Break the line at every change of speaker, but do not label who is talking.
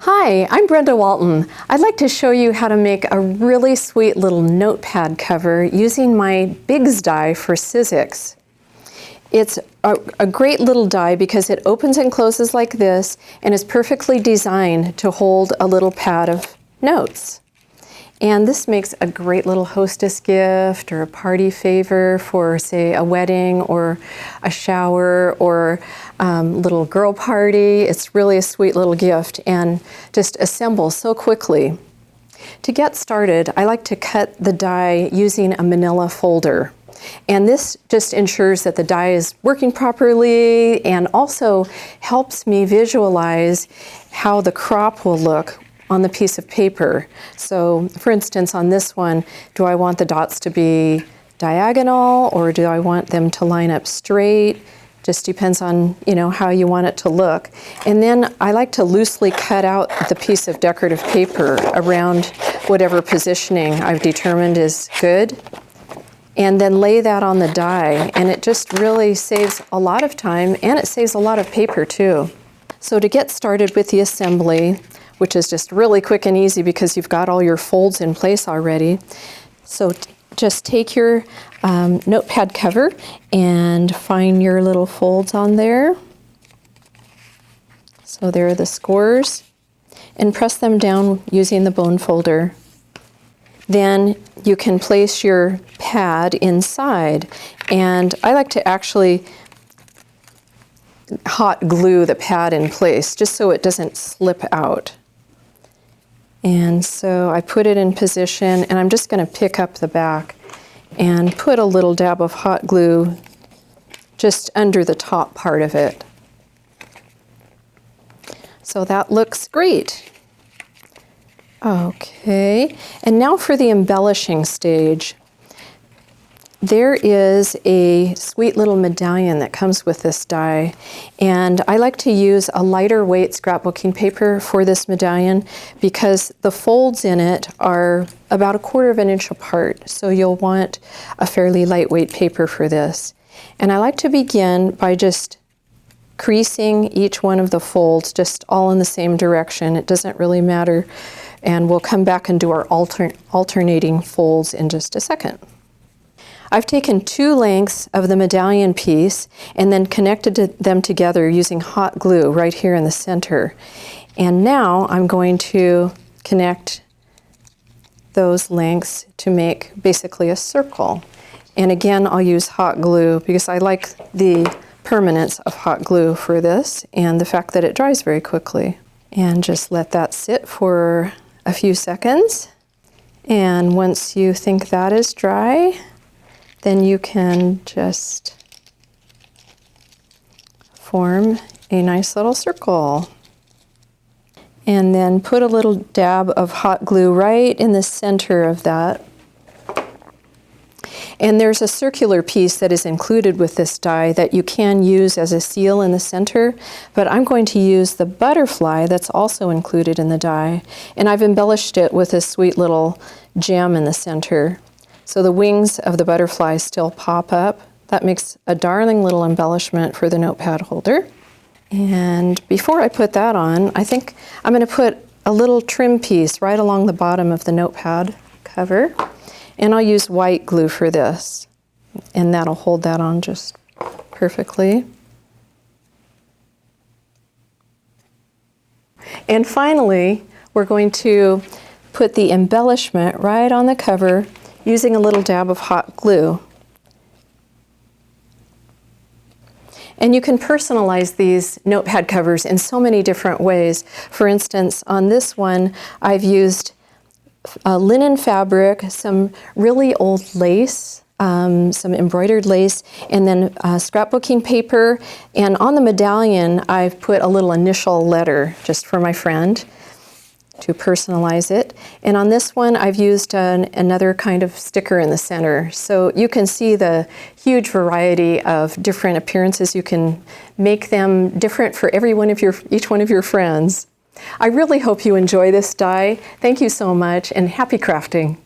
Hi, I'm Brenda Walton. I'd like to show you how to make a really sweet little notepad cover using my Bigz die for Sizzix. It's a great little die because it opens and closes like this and is perfectly designed to hold a little pad of notes. And this makes a great little hostess gift or a party favor for, say, a wedding or a shower or little girl party. It's really a sweet little gift and just assembles so quickly. To get started, I like to cut the die using a manila folder. And this just ensures that the die is working properly and also helps me visualize how the crop will look on the piece of paper. So for instance, on this one, do I want the dots to be diagonal or do I want them to line up straight? Just depends on, how you want it to look. And then I like to loosely cut out the piece of decorative paper around whatever positioning I've determined is good. And then lay that on the die. And it just really saves a lot of time and it saves a lot of paper too. So to get started with the assembly, which is just really quick and easy because you've got all your folds in place already. So just take your notepad cover and find your little folds on there. So there are the scores, and press them down using the bone folder. Then you can place your pad inside, and I like to actually hot glue the pad in place just so it doesn't slip out. And so I put it in position, and I'm just going to pick up the back and put a little dab of hot glue just under the top part of it. So that looks great. Okay, and now for the embellishing stage. There is a sweet little medallion that comes with this die, and I like to use a lighter weight scrapbooking paper for this medallion because the folds in it are about 1/4 inch apart, so you'll want a fairly lightweight paper for this. And I like to begin by just creasing each one of the folds just all in the same direction. It doesn't really matter, and we'll come back and do our alternating folds in just a second. I've taken 2 lengths of the medallion piece and then connected them together using hot glue right here in the center. And now I'm going to connect those lengths to make basically a circle. And again, I'll use hot glue because I like the permanence of hot glue for this and the fact that it dries very quickly. And just let that sit for a few seconds. And once you think that is dry, then you can just form a nice little circle. And then put a little dab of hot glue right in the center of that. And there's a circular piece that is included with this die that you can use as a seal in the center, but I'm going to use the butterfly that's also included in the die. And I've embellished it with a sweet little gem in the center. So the wings of the butterfly still pop up. That makes a darling little embellishment for the notepad holder. And before I put that on, I think I'm going to put a little trim piece right along the bottom of the notepad cover. And I'll use white glue for this. And that'll hold that on just perfectly. And finally, we're going to put the embellishment right on the cover using a little dab of hot glue. And you can personalize these notepad covers in so many different ways. For instance, on this one, I've used linen fabric, some really old lace, some embroidered lace, and then scrapbooking paper. And on the medallion, I've put a little initial letter just for my friend to personalize it. And on this one, I've used another kind of sticker in the center. So you can see the huge variety of different appearances. You can make them different for each one of your friends. I really hope you enjoy this die. Thank you so much, and happy crafting.